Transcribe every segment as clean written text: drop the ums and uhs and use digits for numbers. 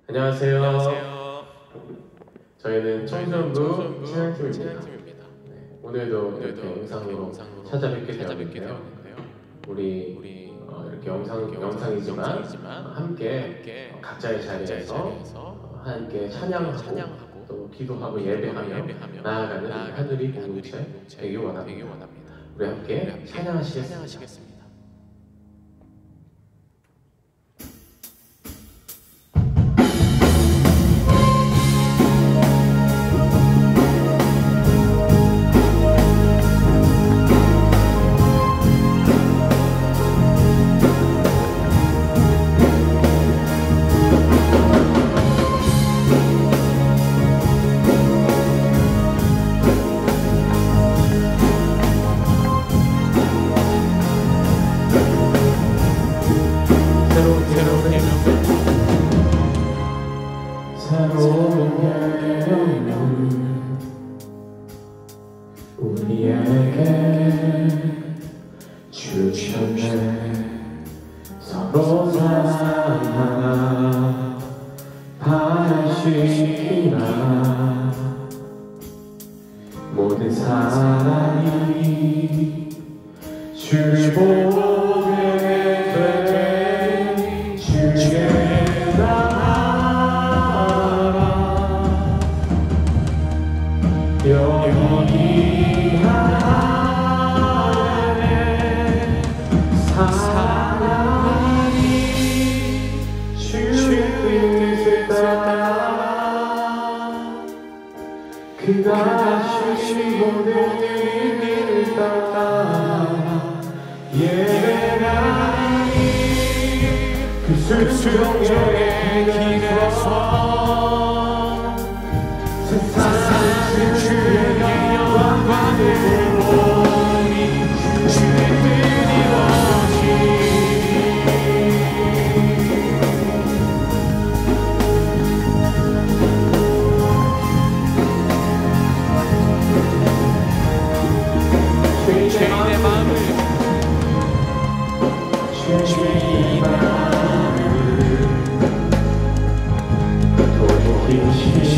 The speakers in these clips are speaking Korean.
안녕하세요. 저희는 청소년부 신앙팀입니다. 오늘도 이렇게 영상으로 찾아뵙게 되었는데요. 우리 이렇게 영상이지만 함께 각자의 자리에서 함께 찬양하고 또 기도하고 예배하며 나아가는 하늘이 공동체 되기 원합니다. 우리 함께 찬양하시겠습니다. 새로운 계명을 우리에게 주셨네. 서로 사랑하나 바라시기라. 모든 사람이 주를 보게 되니 주께 영원히 하네. 사랑이 주의 뜻을 따라 그가 주신 모든 일을 따라 예배하니 그 순종의 길에서 세상을 주의 영광을 보니 주의 뜻이 이루어지니 죄인의 마음을 죄인의 마음을 돌이키시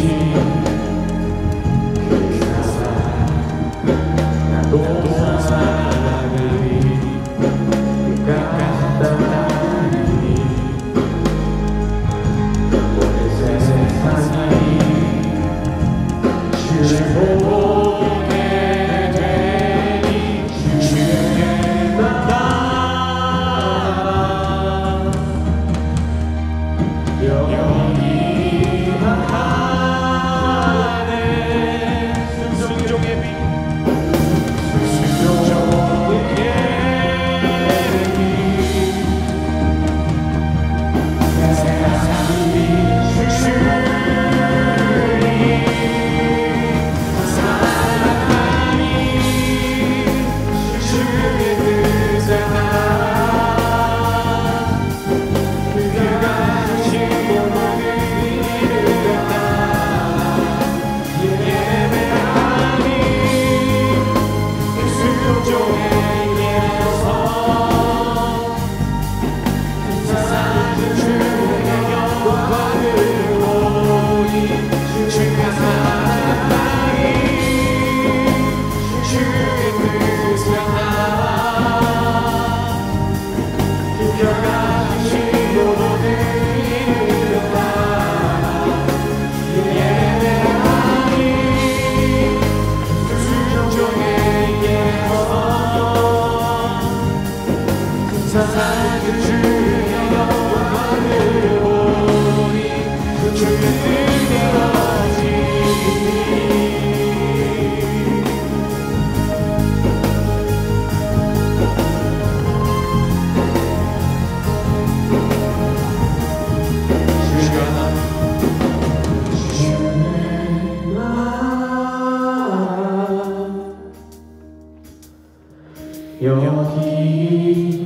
여기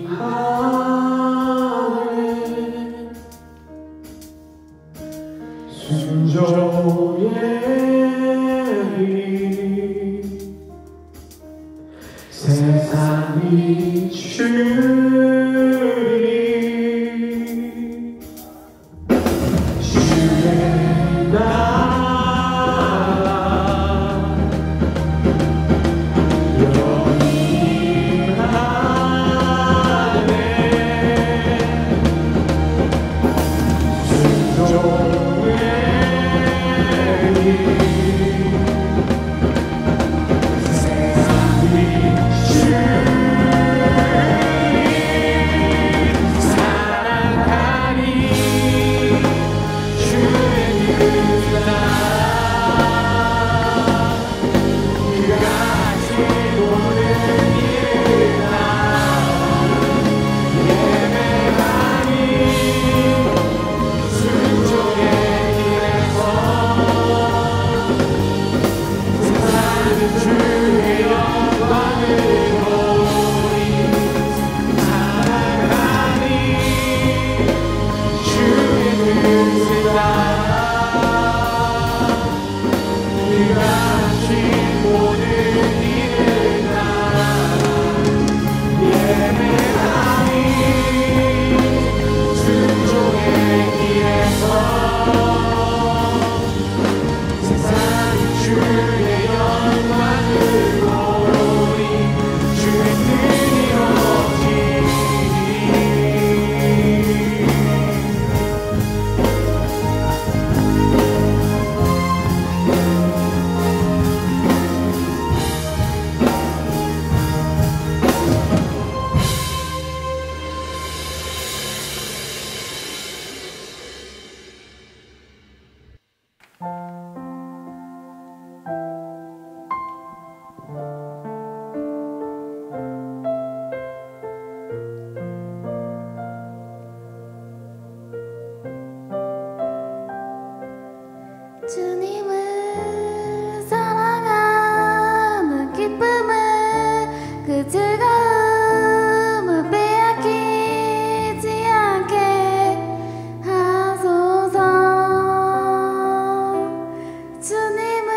하네 순종의 빛 세상이 주리 그 즐거움을 빼앗기지 않게 하소서. 주님을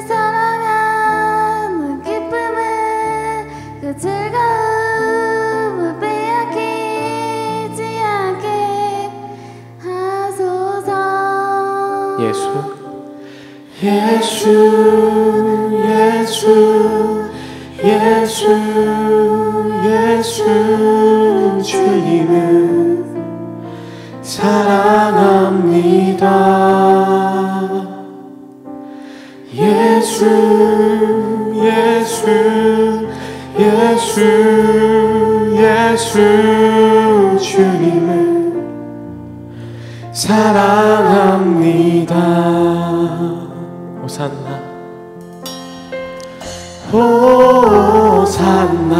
사랑하는 기쁨을 그 즐거움을 빼앗기지 않게 하소서. 예수 예수 예수 예수 예수 주님을 사랑합니다. 예수 예수 예수 예수 주님을 사랑합니다. 호산나 호산나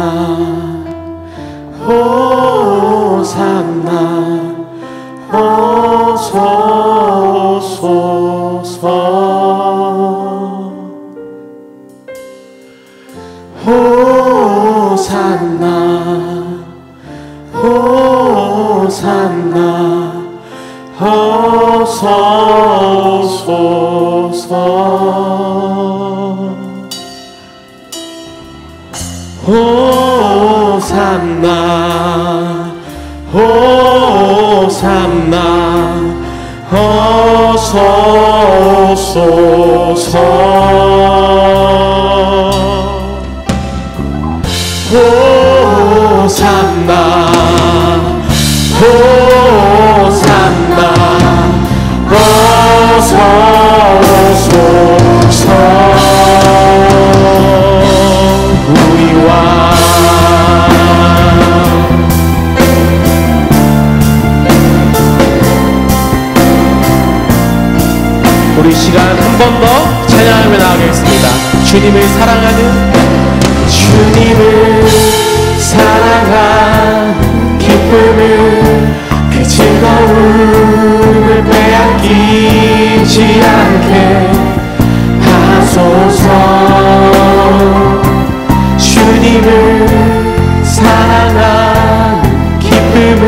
호산나 어서 오소서. 호산나 호산나 어서 오소서. 호산나 호산나 어서 오소서. 호산나 호산나 어서 오소서. 우리와 우리 시간 한 번 더 찬양하며 나가겠습니다. 주님을 사랑하는 주님을 사랑한 기쁨을 그 즐거움을 빼앗기지 않게 하소서. 주님을 사랑한 기쁨을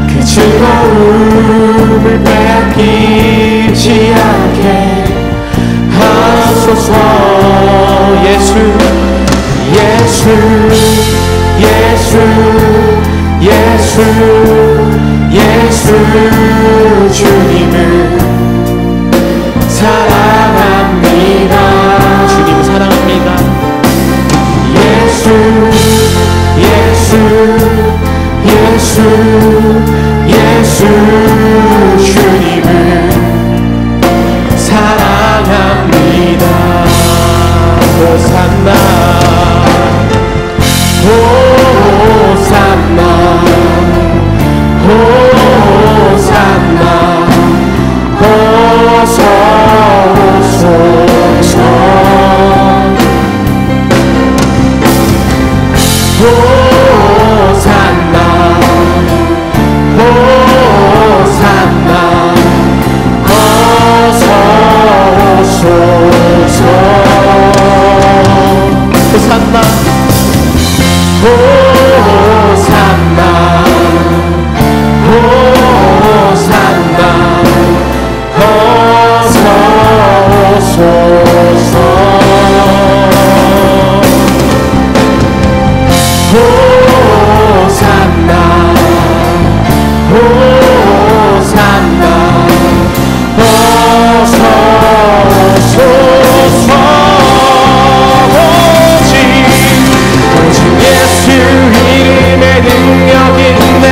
그 즐거움을 빼앗기지 않게 하소서. 예수 예수 예수 예수 예수 주님을 사랑합니다. 주님 사랑합니다. 예수 예수 예수 예수 주님을 사랑합니다. 호산나 호산나 호산나 어서 오소서. 호산나 호산나 어서 오소서. 호산나 호산나 호산나 어서 오소서. 호산나 호산나 어서 오소서. 오직 예수 이름에 능력 있네.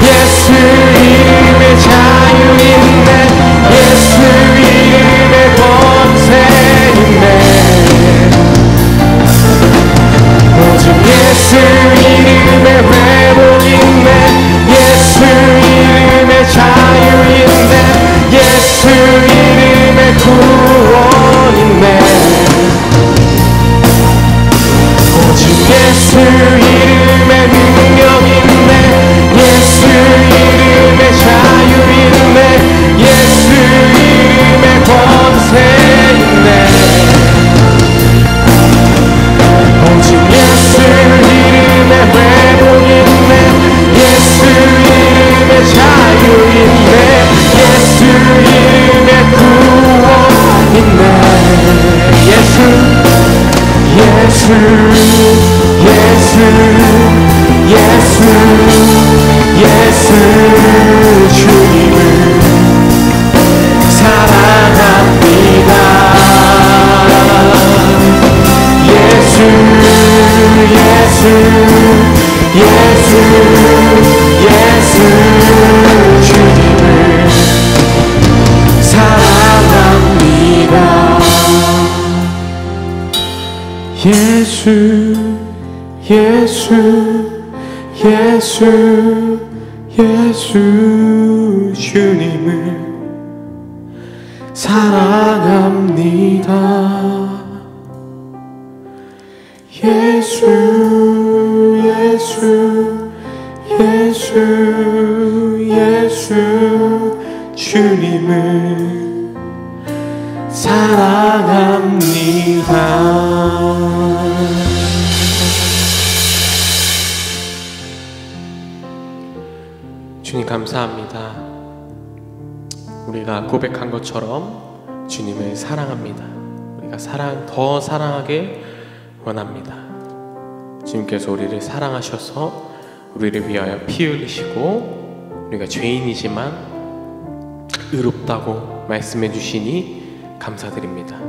예수 이름에 자유 있네. 예수 이름에 권세 있네. 오직 예수 이름에 회복 있네. 예수 이름에 자유 있네. 예수 이름에 구원 있네. 오직 예수 이름에 능력 있네. 예수 이름에 자유 있네. 예수 이름에 권세 있네. 오직 예수 예수 주님을 사랑합니다. 예수 주님을 사랑합니다. 예수 주님을 사랑합니다. 예수 주님을 사랑합니다. 주님 감사합니다. 우리가 고백한 것처럼 주님을 사랑합니다. 우리가 더 사랑하게 원합니다. 주님께서 우리를 사랑하셔서 우리를 위하여 피 흘리시고 우리가 죄인이지만 의롭다고 말씀해 주시니 감사드립니다.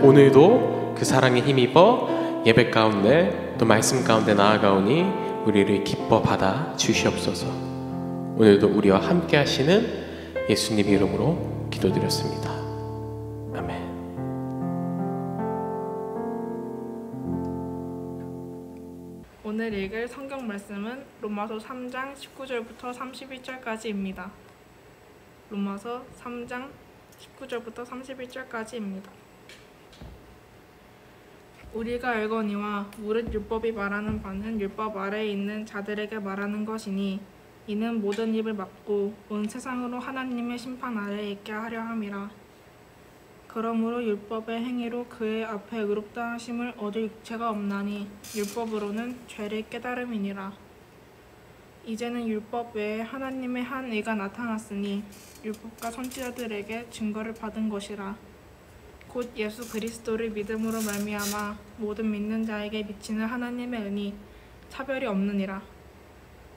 오늘도 그 사랑에 힘입어 예배 가운데 또 말씀 가운데 나아가오니 우리를 기뻐 받아 주시옵소서. 오늘도 우리와 함께 하시는 예수님 이름으로 기도드렸습니다. 아멘. 오늘 읽을 성경 말씀은 로마서 3장 19절부터 31절까지입니다. 로마서 3장 19절부터 31절까지입니다. 우리가 알거니와 무릇 율법이 말하는 바는 율법 아래에 있는 자들에게 말하는 것이니 이는 모든 입을 막고 온 세상으로 하나님의 심판 아래에 있게 하려 함이라. 그러므로 율법의 행위로 그의 앞에 의롭다 하심을 얻을 육체가 없나니 율법으로는 죄를 깨달음이니라. 이제는 율법 외에 하나님의 한 의가 나타났으니 율법과 선지자들에게 증거를 받은 것이라. 곧 예수 그리스도를 믿음으로 말미암아 모든 믿는 자에게 미치는 하나님의 은이 차별이 없느니라.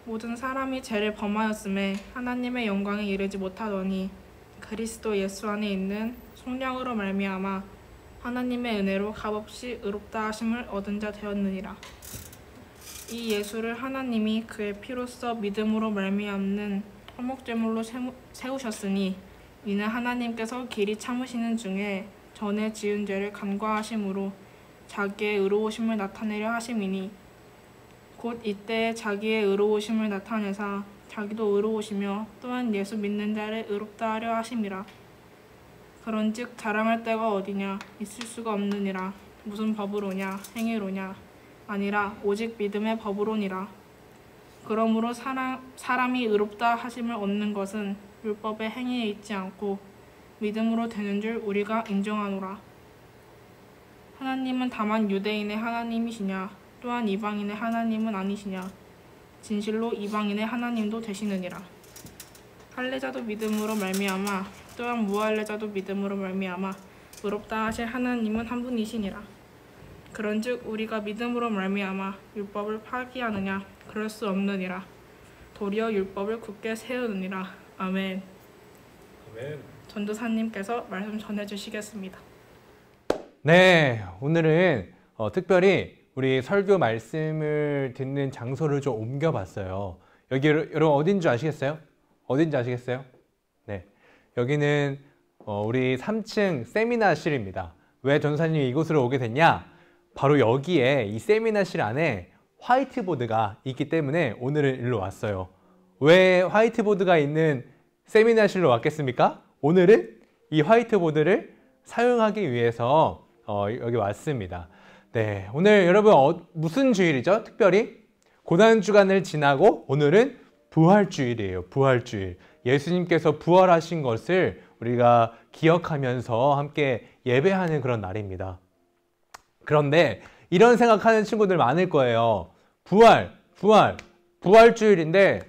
모든 사람이 죄를 범하였음에 하나님의 영광에 이르지 못하더니 그리스도 예수 안에 있는 속량으로 말미암아 하나님의 은혜로 값없이 의롭다 하심을 얻은 자 되었느니라. 이 예수를 하나님이 그의 피로써 믿음으로 말미암는 화목제물로 세우셨으니 이는 하나님께서 길이 참으시는 중에 전에 지은 죄를 간과하심으로 자기의 의로우심을 나타내려 하심이니 곧 이때에 자기의 의로우심을 나타내사 자기도 의로우시며 또한 예수 믿는 자를 의롭다 하려 하심이라. 그런즉 자랑할 데가 어디냐 있을 수가 없느니라. 무슨 법으로냐 행위로냐 아니라 오직 믿음의 법으로니라. 그러므로 사람이 의롭다 하심을 얻는 것은 율법의 행위에 있지 않고 믿음으로 되는 줄 우리가 인정하노라. 하나님은 다만 유대인의 하나님이시냐 또한 이방인의 하나님은 아니시냐. 진실로 이방인의 하나님도 되시느니라. 할례자도 믿음으로 말미암아 또한 무할례자도 믿음으로 말미암아 의롭다 하실 하나님은 한 분이시니라. 그런즉 우리가 믿음으로 말미암아 율법을 파기하느냐 그럴 수 없느니라. 도리어 율법을 굳게 세우느니라. 아멘. 아멘. 전도사님께서 말씀 전해주시겠습니다. 네, 오늘은 특별히 우리 설교 말씀을 듣는 장소를 좀 옮겨봤어요. 여기 여러분 어딘지 아시겠어요? 어딘지 아시겠어요? 네, 여기는 우리 3층 세미나실입니다. 왜 전사님이 이곳으로 오게 됐냐? 바로 여기에 이 세미나실 안에 화이트보드가 있기 때문에 오늘은 일로 왔어요. 왜 화이트보드가 있는 세미나실로 왔겠습니까? 오늘은 이 화이트보드를 사용하기 위해서 여기 왔습니다. 네, 오늘 여러분 무슨 주일이죠? 특별히 고난주간을 지나고 오늘은 부활주일이에요. 부활주일. 예수님께서 부활하신 것을 우리가 기억하면서 함께 예배하는 그런 날입니다. 그런데 이런 생각하는 친구들 많을 거예요. 부활주일인데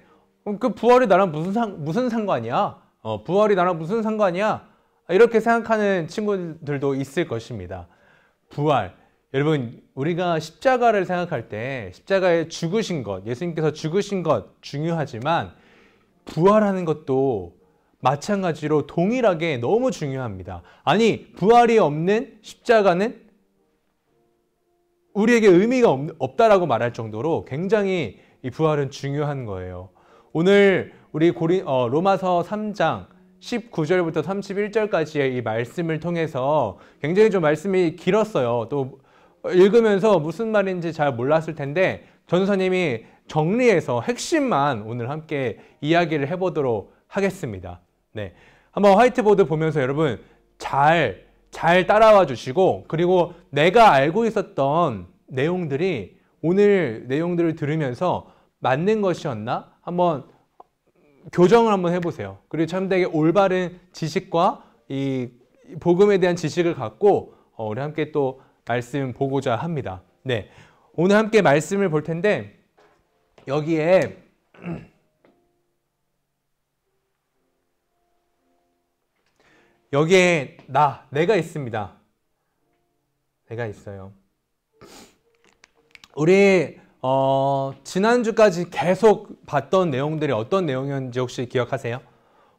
그 부활이 나랑 무슨 상관이야? 부활이 나랑 무슨 상관이야? 이렇게 생각하는 친구들도 있을 것입니다. 부활. 여러분, 우리가 십자가를 생각할 때 십자가에 죽으신 것, 예수님께서 죽으신 것 중요하지만 부활하는 것도 마찬가지로 동일하게 너무 중요합니다. 아니, 부활이 없는 십자가는 우리에게 의미가 없다라고 말할 정도로 굉장히 이 부활은 중요한 거예요. 오늘 우리 로마서 3장 19절부터 31절까지의 이 말씀을 통해서 굉장히 좀 말씀이 길었어요. 또 읽으면서 무슨 말인지 잘 몰랐을 텐데 전도사님이 정리해서 핵심만 오늘 함께 이야기를 해보도록 하겠습니다. 네, 한번 화이트보드 보면서 여러분 잘 따라와 주시고, 그리고 내가 알고 있었던 내용들이 오늘 내용들을 들으면서 맞는 것이었나 한번 교정을 한번 해보세요. 그리고 참되게 올바른 지식과 이 복음에 대한 지식을 갖고 우리 함께 또 말씀 보고자 합니다. 네, 오늘 함께 말씀을 볼 텐데 여기에 내가 있습니다. 내가 있어요. 우리 지난주까지 계속 봤던 내용들이 어떤 내용이었는지 혹시 기억하세요?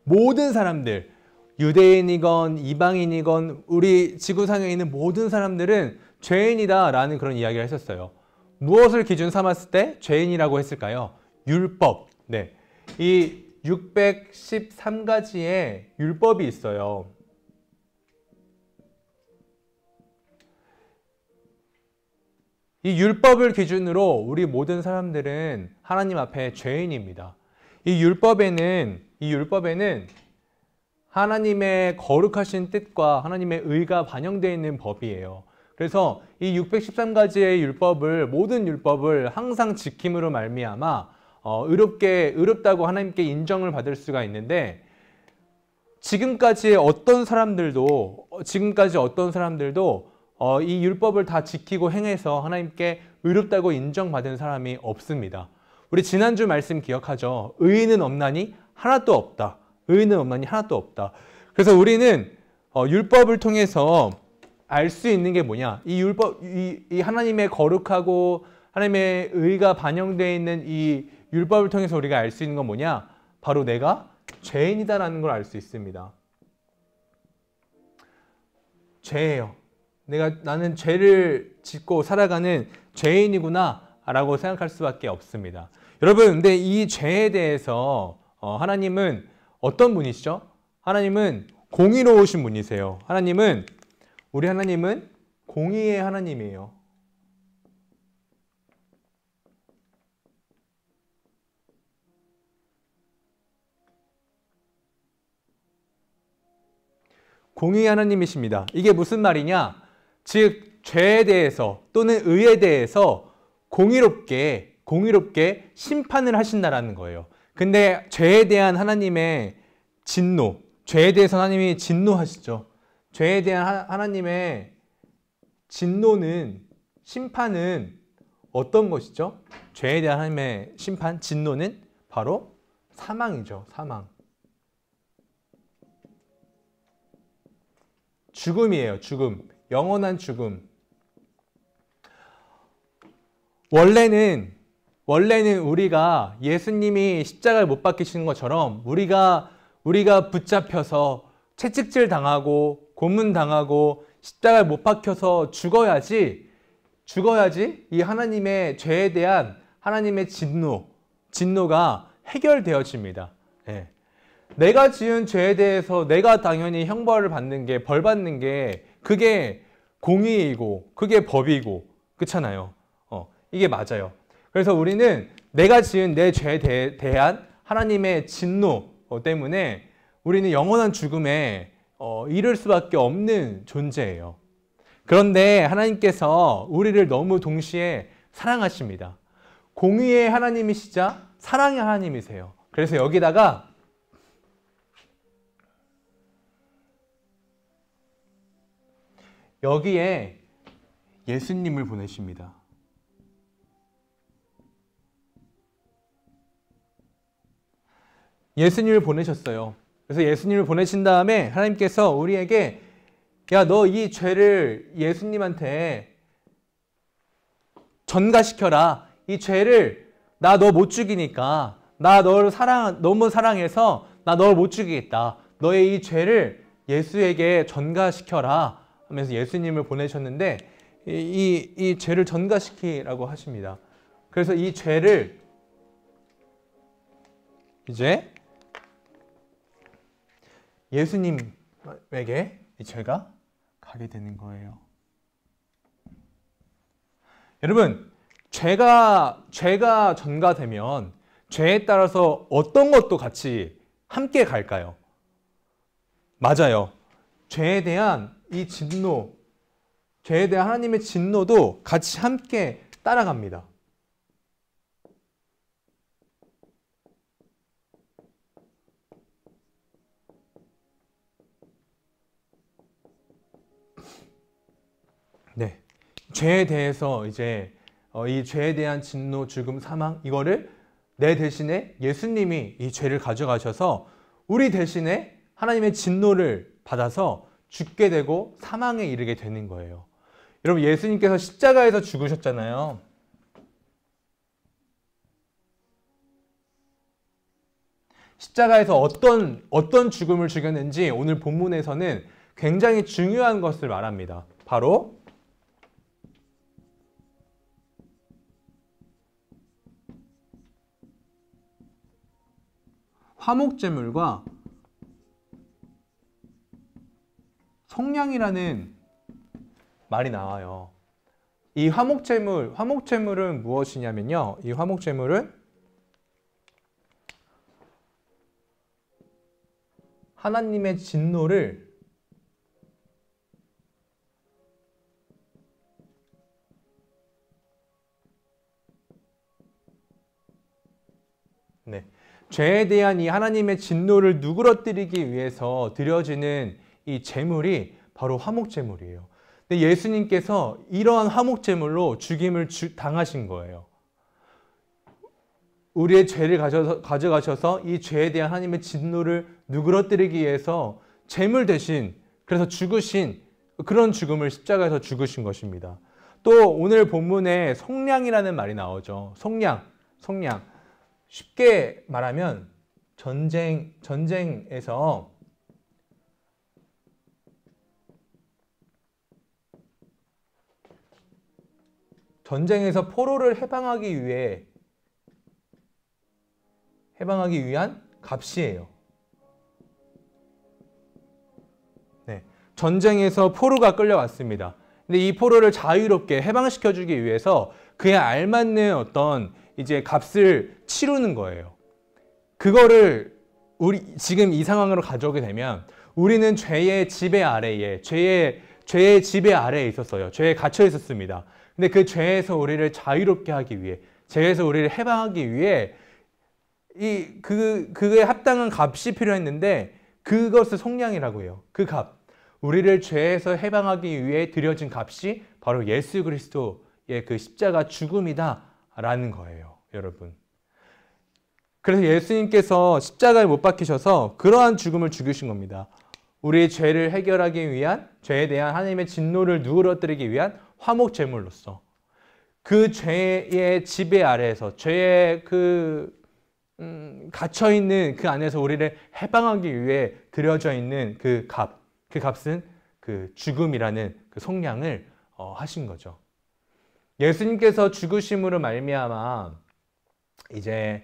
모든 사람들, 유대인이건 이방인이건 우리 지구상에 있는 모든 사람들은 죄인이다 라는 그런 이야기를 했었어요. 무엇을 기준 삼았을 때 죄인이라고 했을까요? 율법. 네, 이 613가지의 율법이 있어요. 이 율법을 기준으로 우리 모든 사람들은 하나님 앞에 죄인입니다. 이 율법에는 하나님의 거룩하신 뜻과 하나님의 의가 반영되어 있는 법이에요. 그래서 이 613가지의 모든 율법을 항상 지킴으로 말미암아 의롭다고 하나님께 인정을 받을 수가 있는데, 지금까지 어떤 사람들도 이 율법을 다 지키고 행해서 하나님께 의롭다고 인정받은 사람이 없습니다. 우리 지난주 말씀 기억하죠? 의인은 없나니 하나도 없다. 그래서 우리는 율법을 통해서 알 수 있는 게 뭐냐? 이 율법, 이 하나님의 거룩하고 하나님의 의가 반영되어 있는 이 율법을 통해서 우리가 알 수 있는 건 뭐냐? 바로 내가 죄인이다라는 걸 알 수 있습니다. 죄예요. 나는 죄를 짓고 살아가는 죄인이구나 라고 생각할 수밖에 없습니다. 여러분, 근데 이 죄에 대해서 하나님은 어떤 분이시죠? 하나님은 공의로우신 분이세요. 우리 하나님은 공의의 하나님이에요. 공의의 하나님이십니다. 이게 무슨 말이냐? 즉 죄에 대해서 또는 의에 대해서 공의롭게 심판을 하신다라는 거예요. 근데 죄에 대한 하나님의 진노, 죄에 대해서 하나님이 진노하시죠. 죄에 대한 하나님의 심판은 어떤 것이죠? 죄에 대한 하나님의 진노는 바로 사망이죠. 사망. 죽음이에요. 죽음. 영원한 죽음. 원래는 우리가 예수님이 십자가를 못 박히시는 것처럼 우리가 붙잡혀서 채찍질 당하고 고문 당하고 십자가를 못 박혀서 죽어야지 이 하나님의 죄에 대한 하나님의 진노가 해결되어집니다. 네. 내가 지은 죄에 대해서 내가 당연히 형벌을 받는 게, 벌 받는 게 그게 공의이고 그게 법이고 그렇잖아요. 이게 맞아요. 그래서 우리는 내가 지은 내 죄에 대한 하나님의 진노 때문에 우리는 영원한 죽음에 이를 수밖에 없는 존재예요. 그런데 하나님께서 우리를 너무 동시에 사랑하십니다. 공의의 하나님이시자 사랑의 하나님이세요. 그래서 여기다가 여기에 예수님을 보내십니다. 예수님을 보내셨어요. 그래서 예수님을 보내신 다음에 하나님께서 우리에게 야, 너 이 죄를 예수님한테 전가시켜라. 이 죄를 나 너 못 죽이니까 나 너를 너무 사랑해서 나 널 못 죽이겠다. 너의 이 죄를 예수에게 전가시켜라 하면서 예수님을 보내셨는데 이 죄를 전가시키라고 하십니다. 그래서 이 죄를 이제 예수님에게 이 죄가 가게 되는 거예요. 여러분, 죄가 전가되면 죄에 따라서 어떤 것도 같이 함께 갈까요? 맞아요. 죄에 대한 이 진노, 죄에 대한 하나님의 진노도 같이 함께 따라갑니다. 네. 죄에 대해서 이제 이 죄에 대한 진노, 죽음, 사망 이거를 내 대신에 예수님이 이 죄를 가져가셔서 우리 대신에 하나님의 진노를 받아서 죽게 되고 사망에 이르게 되는 거예요. 여러분, 예수님께서 십자가에서 죽으셨잖아요. 십자가에서 어떤 죽음을 죽였는지 오늘 본문에서는 굉장히 중요한 것을 말합니다. 바로 화목제물과 속량이라는 말이 나와요. 이 화목제물은 무엇이냐면요. 이 화목제물은 하나님의 진노를 죄에 대한 이 하나님의 진노를 누그러뜨리기 위해서 드려지는 이 제물이 바로 화목제물이에요. 근데 예수님께서 이러한 화목제물로 죽임을 당하신 거예요. 우리의 죄를 가져가셔서 이 죄에 대한 하나님의 진노를 누그러뜨리기 위해서 제물 대신 그래서 죽으신 그런 죽음을 십자가에서 죽으신 것입니다. 또 오늘 본문에 속량이라는 말이 나오죠. 속량. 쉽게 말하면 전쟁에서 포로를 해방하기 위한 값이에요. 네, 전쟁에서 포로가 끌려왔습니다. 근데 이 포로를 자유롭게 해방시켜주기 위해서 그에 알맞는 어떤 이제 값을 치르는 거예요. 그거를 지금 이 상황으로 가져오게 되면 우리는 죄의 지배 아래에 있었어요. 죄에 갇혀 있었습니다. 근데 그 죄에서 우리를 자유롭게 하기 위해, 죄에서 우리를 해방하기 위해 그에 합당한 값이 필요했는데 그것을 속량이라고 해요. 그 값. 우리를 죄에서 해방하기 위해 드려진 값이 바로 예수 그리스도의 그 십자가 죽음이다라는 거예요, 여러분. 그래서 예수님께서 십자가에 못 박히셔서 그러한 죽음을 죽으신 겁니다. 우리의 죄를 해결하기 위한, 죄에 대한 하나님의 진노를 누그러뜨리기 위한 화목제물로서 그 죄의 지배 아래에서 죄의 갇혀있는 그 안에서 우리를 해방하기 위해 드려져 있는 그 값은 그 죽음이라는 그 속량을 하신 거죠. 예수님께서 죽으심으로 말미암아 이제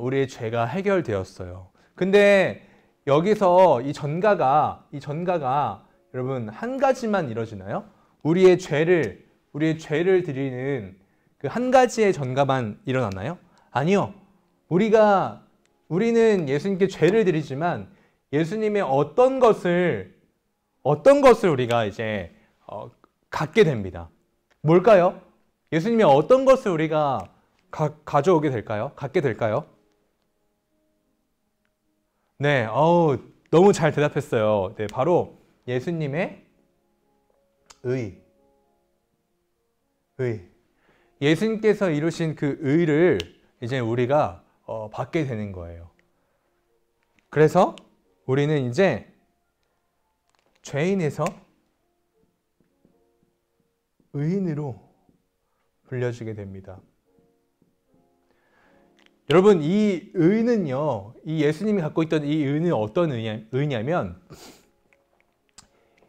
우리의 죄가 해결되었어요. 근데 여기서 이 전가가 여러분 한 가지만 이루어지나요? 우리의 죄를 드리는 그 한 가지의 전가만 일어났나요? 아니요. 우리는 예수님께 죄를 드리지만 예수님의 어떤 것을 우리가 이제 갖게 됩니다. 뭘까요? 예수님의 어떤 것을 우리가 가져오게 될까요? 갖게 될까요? 네, 너무 잘 대답했어요. 네, 바로 예수님의 의. 예수님께서 이루신 그 의를 이제 우리가 받게 되는 거예요. 그래서 우리는 이제 죄인에서 의인으로 불려지게 됩니다. 여러분, 이 의는요, 이 예수님이 갖고 있던 이 의는 어떤 의냐면,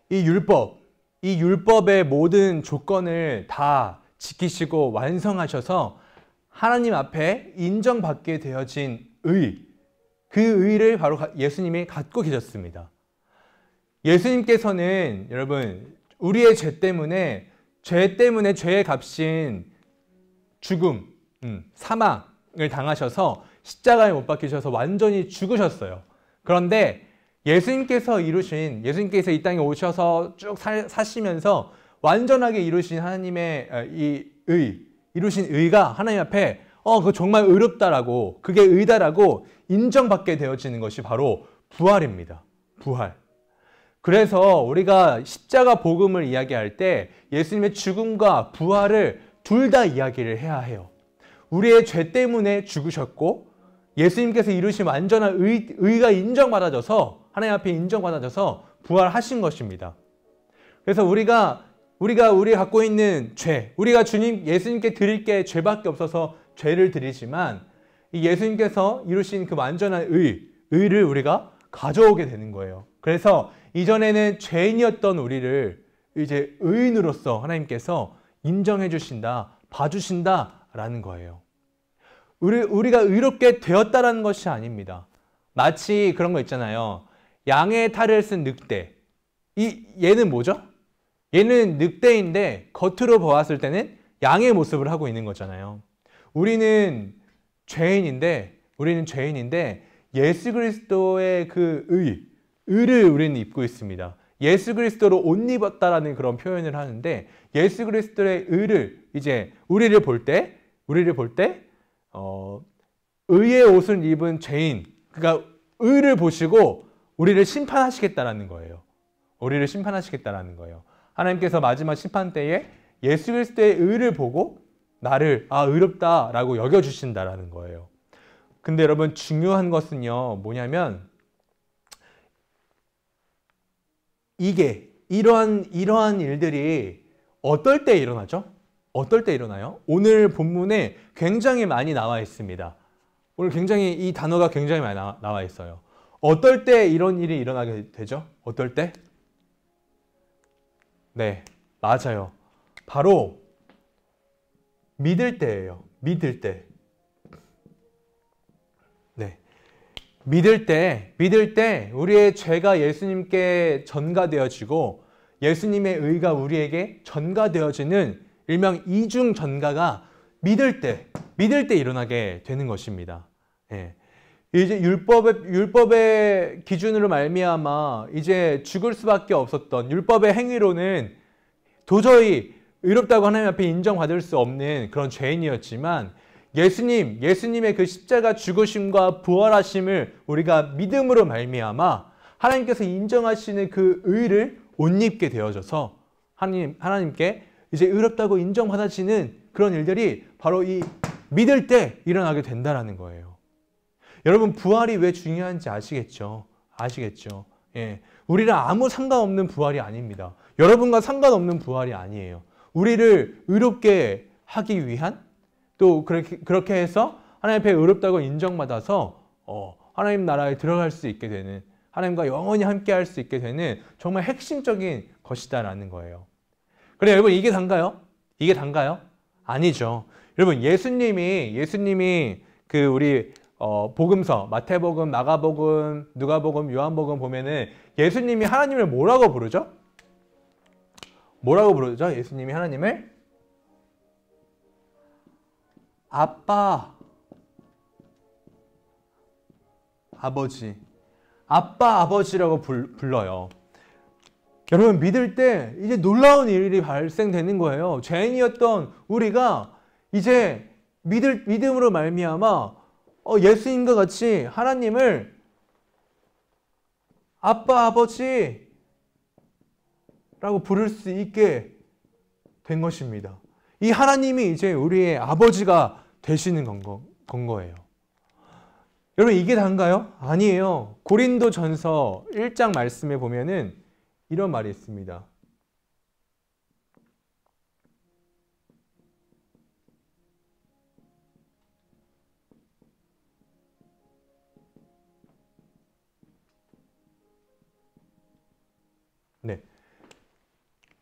이 율법의 모든 조건을 다 지키시고 완성하셔서 하나님 앞에 인정받게 되어진 의, 그 의를 바로 예수님이 갖고 계셨습니다. 예수님께서는 여러분, 우리의 죄 때문에 죄의 값인 죽음, 사망을 당하셔서 십자가에 못 박히셔서 완전히 죽으셨어요. 그런데 예수님께서 이 땅에 오셔서 쭉 사시면서 완전하게 이루신 하나님의 이루신 의가 하나님 앞에 그거 정말 의롭다라고, 그게 의다라고 인정받게 되어지는 것이 바로 부활입니다. 부활. 그래서 우리가 십자가 복음을 이야기할 때 예수님의 죽음과 부활을 둘 다 이야기를 해야 해요. 우리의 죄 때문에 죽으셨고 예수님께서 이루신 완전한 의가 인정받아져서 하나님 앞에 인정받아져서 부활하신 것입니다. 그래서 우리가 갖고 있는 죄, 우리가 예수님께 드릴 게 죄밖에 없어서 죄를 드리지만 이 예수님께서 이루신 그 완전한 의를 우리가 가져오게 되는 거예요. 그래서 이전에는 죄인이었던 우리를 이제 의인으로서 하나님께서 인정해 주신다, 봐주신다라는 거예요. 우리가 의롭게 되었다라는 것이 아닙니다. 마치 그런 거 있잖아요. 양의 탈을 쓴 늑대. 얘는 뭐죠? 얘는 늑대인데 겉으로 보았을 때는 양의 모습을 하고 있는 거잖아요. 우리는 죄인인데 예수 그리스도의 그 의를 우리는 입고 있습니다. 예수 그리스도로 옷 입었다라는 그런 표현을 하는데 예수 그리스도의 의를 이제 우리를 볼 때 의의 옷을 입은 죄인, 그러니까 의를 보시고 우리를 심판하시겠다라는 거예요. 우리를 심판하시겠다라는 거예요. 하나님께서 마지막 심판 때에 예수 그리스도의 의를 보고 나를 의롭다라고 여겨주신다라는 거예요. 근데 여러분 중요한 것은요 뭐냐면 이러한 일들이 어떨 때 일어나죠? 어떨 때 일어나요? 오늘 본문에 굉장히 많이 나와 있습니다. 오늘 이 단어가 굉장히 많이 나와 있어요. 어떨 때 이런 일이 일어나게 되죠? 어떨 때? 네, 맞아요. 바로 믿을 때예요. 믿을 때. 네. 믿을 때 우리의 죄가 예수님께 전가되어지고 예수님의 의가 우리에게 전가되어지는 일명 이중 전가가 믿을 때 일어나게 되는 것입니다. 예. 이제 율법의 기준으로 말미암아 이제 죽을 수밖에 없었던 율법의 행위로는 도저히 의롭다고 하나님 앞에 인정받을 수 없는 그런 죄인이었지만 예수님의 그 십자가 죽으심과 부활하심을 우리가 믿음으로 말미암아 하나님께서 인정하시는 그 의를 옷 입게 되어져서 하나님께 이제 의롭다고 인정받아지는 그런 일들이 바로 이 믿을 때 일어나게 된다라는 거예요. 여러분 부활이 왜 중요한지 아시겠죠? 예. 우리랑 아무 상관없는 부활이 아닙니다. 여러분과 상관없는 부활이 아니에요. 우리를 의롭게 하기 위한 또 그렇게 해서 하나님 앞에 의롭다고 인정받아서 하나님 나라에 들어갈 수 있게 되는 하나님과 영원히 함께 할 수 있게 되는 정말 핵심적인 것이다라는 거예요. 그래 여러분 이게 단가요? 아니죠. 여러분 예수님이 그 우리 복음서 마태복음, 마가복음, 누가복음, 요한복음 보면은 예수님이 하나님을 뭐라고 부르죠? 예수님이 하나님을 아빠, 아버지라고 불러요. 여러분 믿을 때 이제 놀라운 일이 발생되는 거예요. 죄인이었던 우리가 이제 믿음으로 말미암아 예수님과 같이 하나님을 아빠, 아버지라고 부를 수 있게 된 것입니다. 이 하나님이 이제 우리의 아버지가 되시는 건 거예요. 여러분 이게 단가요? 아니에요. 고린도전서 1장 말씀에 보면은 이런 말이 있습니다. 네.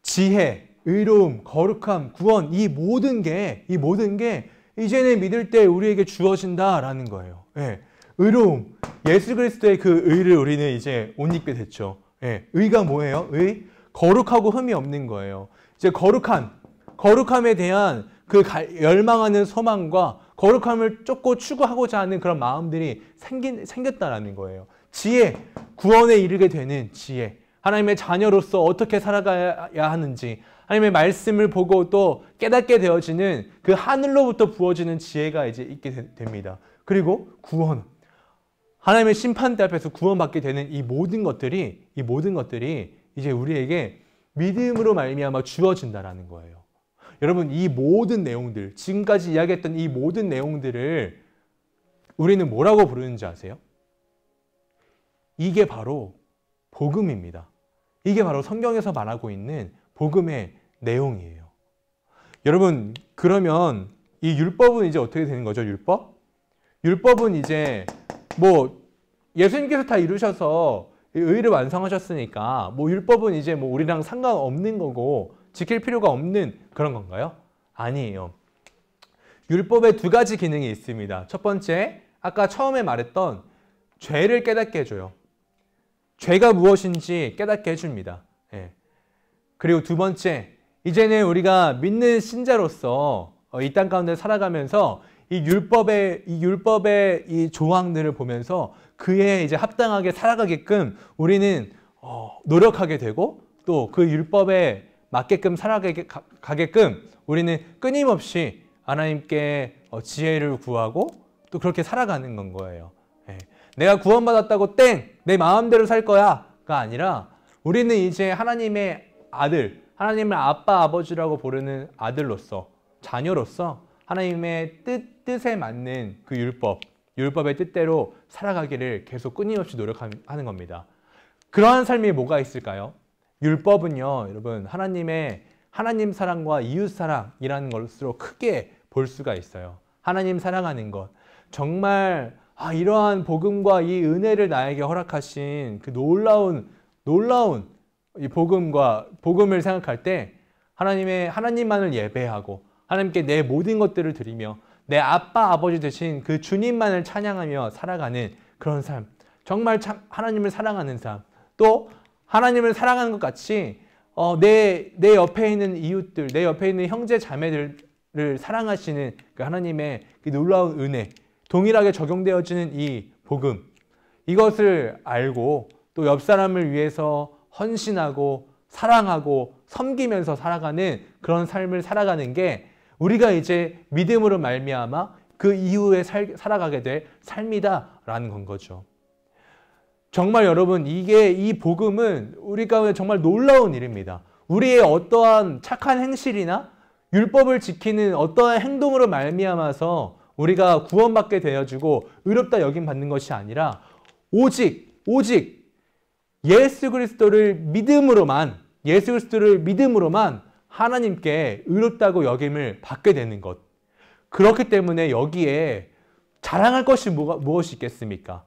지혜, 의로움, 거룩함, 구원 이 모든 게 이제는 믿을 때 우리에게 주어진다라는 거예요. 예. 의로움, 예수 그리스도의 그 의를 우리는 이제 옷 입게 됐죠. 예. 의가 뭐예요? 의, 거룩하고 흠이 없는 거예요. 이제 거룩함에 대한 그 열망하는 소망과 거룩함을 쫓고 추구하고자 하는 그런 마음들이 생겼다라는 거예요. 지혜, 구원에 이르게 되는 지혜, 하나님의 자녀로서 어떻게 살아가야 하는지, 하나님의 말씀을 보고 또 깨닫게 되어지는 그 하늘로부터 부어지는 지혜가 이제 있게 됩니다. 그리고 구원, 하나님의 심판대 앞에서 구원받게 되는 이 모든 것들이 이제 우리에게 믿음으로 말미암아 주어진다라는 거예요. 여러분, 이 모든 내용들, 지금까지 이야기했던 이 모든 내용들을 우리는 뭐라고 부르는지 아세요? 이게 바로 복음입니다. 이게 바로 성경에서 말하고 있는 복음의 내용이에요. 여러분, 그러면 이 율법은 이제 어떻게 되는 거죠? 율법은 이제 뭐 예수님께서 다 이루셔서 의를 완성하셨으니까 뭐 율법은 이제 뭐 우리랑 상관없는 거고 지킬 필요가 없는 그런 건가요? 아니에요. 율법에 두 가지 기능이 있습니다. 첫 번째, 아까 처음에 말했던 죄를 깨닫게 해줘요. 죄가 무엇인지 깨닫게 해줍니다. 예. 그리고 두 번째, 이제는 우리가 믿는 신자로서 이 땅 가운데 살아가면서 이 율법의 이 조항들을 보면서 그에 이제 합당하게 살아가게끔 우리는 노력하게 되고 또 그 율법에 맞게끔 살아가게끔 우리는 끊임없이 하나님께 지혜를 구하고 또 그렇게 살아가는 건 거예요. 예. 내가 구원받았다고 내 마음대로 살 거야가 아니라 우리는 이제 하나님의 아들, 하나님을 아빠, 아버지라고 부르는 아들로서, 자녀로서 하나님의 뜻에 맞는 그 율법의 뜻대로 살아가기를 계속 끊임없이 노력하는 겁니다. 그러한 삶이 뭐가 있을까요? 율법은요, 여러분, 하나님 사랑과 이웃 사랑이라는 것으로 크게 볼 수가 있어요. 하나님 사랑하는 것. 정말 이러한 복음과 이 은혜를 나에게 허락하신 그 놀라운 이 복음을 생각할 때 하나님만을 예배하고 하나님께 내 모든 것들을 드리며 내 아빠 아버지 되신 그 주님만을 찬양하며 살아가는 그런 삶, 정말 하나님을 사랑하는 삶, 또 하나님을 사랑하는 것 같이 내 옆에 있는 이웃들, 내 옆에 있는 형제 자매들을 사랑하시는 그 하나님의 그 놀라운 은혜, 동일하게 적용되어지는 이 복음, 이것을 알고 또 옆 사람을 위해서 헌신하고 사랑하고 섬기면서 살아가는 그런 삶을 살아가는 게 우리가 이제 믿음으로 말미암아 그 이후에 살아가게 될 삶이다라는 건 거죠. 정말 여러분, 이 복음은 우리 가운데 정말 놀라운 일입니다. 우리의 어떠한 착한 행실이나 율법을 지키는 어떠한 행동으로 말미암아서 우리가 구원받게 되어지고 의롭다 여김 받는 것이 아니라 오직 예수 그리스도를 믿음으로만 하나님께 의롭다고 여김을 받게 되는 것. 그렇기 때문에 여기에 자랑할 것이 무엇이 있겠습니까?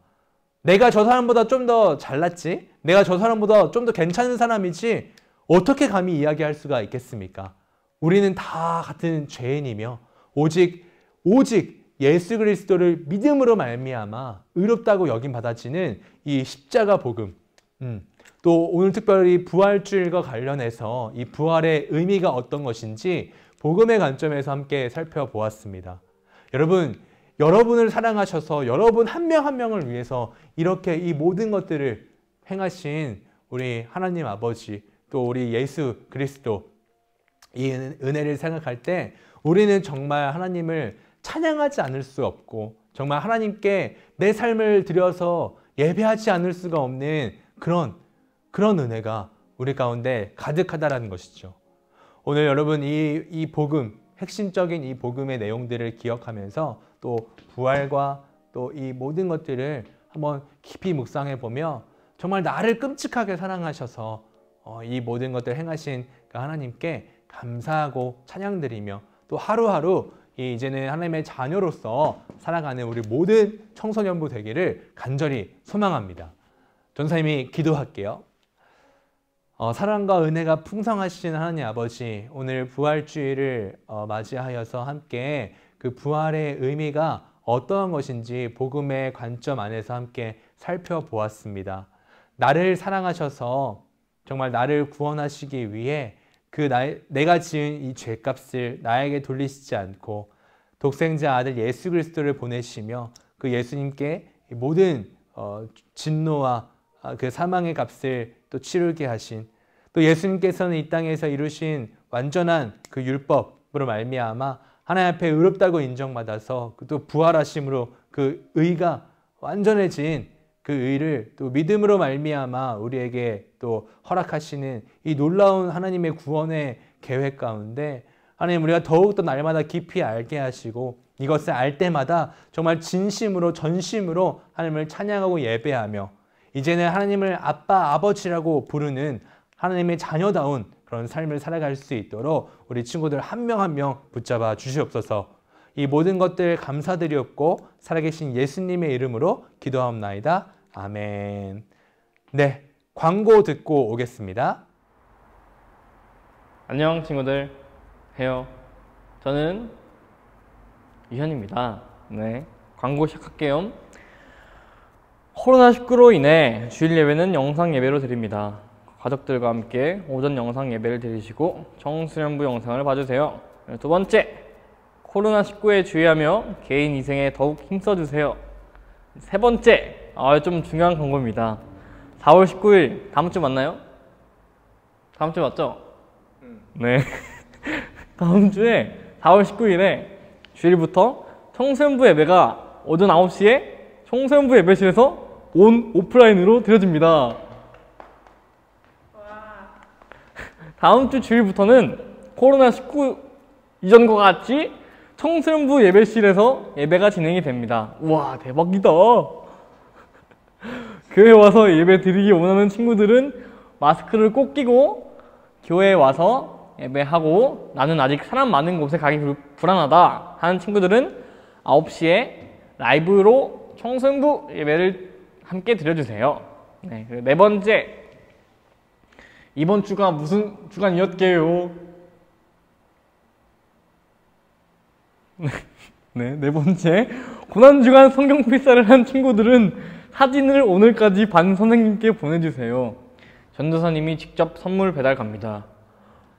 내가 저 사람보다 좀 더 잘났지? 내가 저 사람보다 좀 더 괜찮은 사람이지? 어떻게 감히 이야기할 수가 있겠습니까? 우리는 다 같은 죄인이며 오직 예수 그리스도를 믿음으로 말미암아 의롭다고 여김 받아지는 이 십자가 복음. 또 오늘 특별히 부활주일과 관련해서 이 부활의 의미가 어떤 것인지 복음의 관점에서 함께 살펴보았습니다. 여러분을 사랑하셔서 여러분 한 명 한 명을 위해서 이렇게 이 모든 것들을 행하신 우리 하나님 아버지, 또 우리 예수 그리스도, 이 은혜를 생각할 때 우리는 정말 하나님을 찬양하지 않을 수 없고 정말 하나님께 내 삶을 드려서 예배하지 않을 수가 없는 그런 은혜가 우리 가운데 가득하다라는 것이죠. 오늘 여러분 이 복음, 핵심적인 이 복음의 내용들을 기억하면서 또 부활과 또 이 모든 것들을 한번 깊이 묵상해 보며 정말 나를 끔찍하게 사랑하셔서 이 모든 것들을 행하신 그 하나님께 감사하고 찬양드리며 또 하루하루 이제는 하나님의 자녀로서 살아가는 우리 모든 청소년부 되기를 간절히 소망합니다. 전사님이 기도할게요. 사랑과 은혜가 풍성하신 하나님 아버지, 오늘 부활주의를 맞이하여서 함께 그 부활의 의미가 어떠한 것인지 복음의 관점 안에서 함께 살펴보았습니다. 나를 사랑하셔서 정말 나를 구원하시기 위해 내가 지은 이 죄값을 나에게 돌리시지 않고 독생자 아들 예수 그리스도를 보내시며 그 예수님께 모든 진노와 그 사망의 값을 또 치르게 하신, 또 예수님께서는 이 땅에서 이루신 완전한 그 율법으로 말미암아 하나님 앞에 의롭다고 인정받아서 또 부활하심으로 그 의가 완전해진 그 의를 또 믿음으로 말미암아 우리에게 또 허락하시는 이 놀라운 하나님의 구원의 계획 가운데 하나님, 우리가 더욱더 날마다 깊이 알게 하시고 이것을 알 때마다 정말 진심으로 전심으로 하나님을 찬양하고 예배하며 이제는 하나님을 아빠, 아버지라고 부르는 하나님의 자녀다운 그런 삶을 살아갈 수 있도록 우리 친구들 한 명 한 명 붙잡아 주시옵소서. 이 모든 것들 감사드리옵고 살아계신 예수님의 이름으로 기도하옵나이다. 아멘. 네, 광고 듣고 오겠습니다. 안녕 친구들, 해요. 저는 유현입니다. 네, 광고 시작할게요. 코로나19로 인해 주일 예배는 영상 예배로 드립니다. 가족들과 함께 오전 영상 예배를 드리시고 청소년부 영상을 봐주세요. 두 번째, 코로나19에 주의하며 개인 위생에 더욱 힘써주세요. 세 번째, 좀 중요한 광고입니다. 4월 19일 다음 주 맞나요? 다음 주 맞죠? 네. 다음 주에 4월 19일에 주일부터 청소년부 예배가 오전 9시에 청소년부 예배실에서 오프라인으로 드려집니다. 다음 주 주일부터는 코로나19 이전과 같이 청소년부 예배실에서 예배가 진행이 됩니다. 우와, 대박이다. 교회에 와서 예배 드리기 원하는 친구들은 마스크를 꼭 끼고 교회에 와서 예배하고, 나는 아직 사람 많은 곳에 가기 불안하다 하는 친구들은 9시에 라이브로 청소년부 예배를 함께 드려주세요. 네, 네 번째, 이번 주가 무슨 주간이었게요? 네 번째, 고난주간 성경 필사를 한 친구들은 사진을 오늘까지 반 선생님께 보내주세요. 전도사님이 직접 선물 배달 갑니다.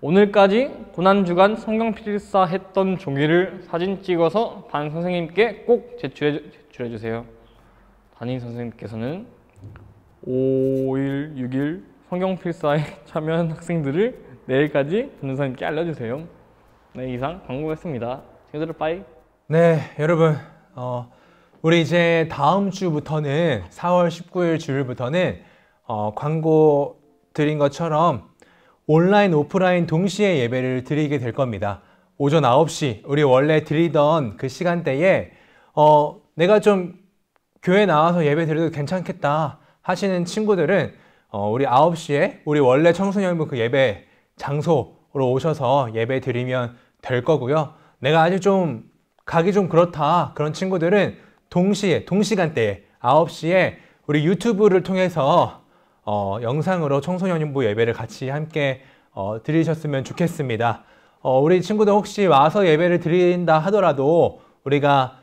오늘까지 고난주간 성경 필사 했던 종이를 사진 찍어서 반 선생님께 꼭 제출해주세요. 담임 선생님께서는 5일, 6일 성경 필사에 참여한 학생들을 내일까지 전도사님께 알려주세요. 네, 이상 광고였습니다. 친구들 빠이. 네, 여러분, 우리 이제 다음 주부터는 4월 19일 주일부터는 광고 드린 것처럼 온라인, 오프라인 동시에 예배를 드리게 될 겁니다. 오전 9시, 우리 원래 드리던 그 시간대에 내가 좀 교회 나와서 예배 드려도 괜찮겠다 하시는 친구들은 우리 9시에 우리 원래 청소년부 그 예배 장소로 오셔서 예배 드리면 될 거고요. 내가 아직 좀 가기 좀 그렇다 그런 친구들은 동시간대에 9시에 우리 유튜브를 통해서 영상으로 청소년부 예배를 같이 함께 드리셨으면 좋겠습니다. 우리 친구들 혹시 와서 예배를 드린다 하더라도 우리가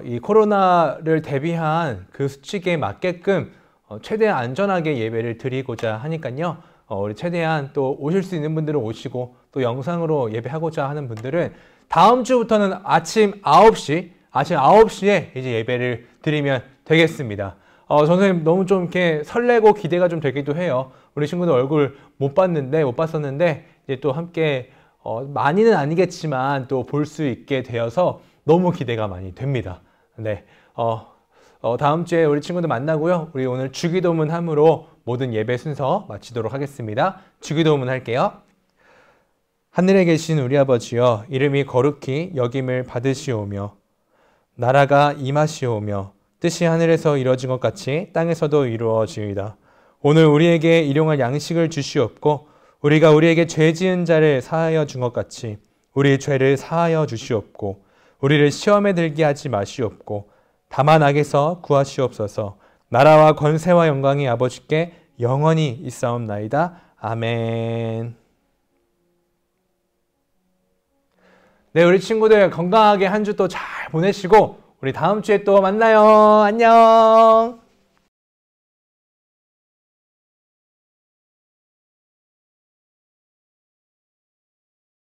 이 코로나를 대비한 그 수칙에 맞게끔 최대한 안전하게 예배를 드리고자 하니까요. 우리 최대한 또 오실 수 있는 분들은 오시고 또 영상으로 예배하고자 하는 분들은 다음 주부터는 아침 9시에 이제 예배를 드리면 되겠습니다. 선생님 너무 좀 이렇게 설레고 기대가 좀 되기도 해요. 우리 친구들 얼굴 못 봤었는데 이제 또 함께 많이는 아니겠지만 또 볼 수 있게 되어서 너무 기대가 많이 됩니다. 네, 다음 주에 우리 친구들 만나고요. 우리 오늘 주기도문 함으로 모든 예배 순서 마치도록 하겠습니다. 주기도문 할게요. 하늘에 계신 우리 아버지여, 이름이 거룩히 여김을 받으시오며 나라가 임하시오며 뜻이 하늘에서 이루어진 것 같이 땅에서도 이루어지이다. 오늘 우리에게 일용할 양식을 주시옵고 우리가 우리에게 죄 지은 자를 사하여 준 것 같이 우리 죄를 사하여 주시옵고 우리를 시험에 들게 하지 마시옵고 다만 악에서 구하시옵소서. 나라와 권세와 영광이 아버지께 영원히 있사옵나이다. 아멘. 네, 우리 친구들 건강하게 한 주 또 잘 보내시고 우리 다음 주에 또 만나요. 안녕.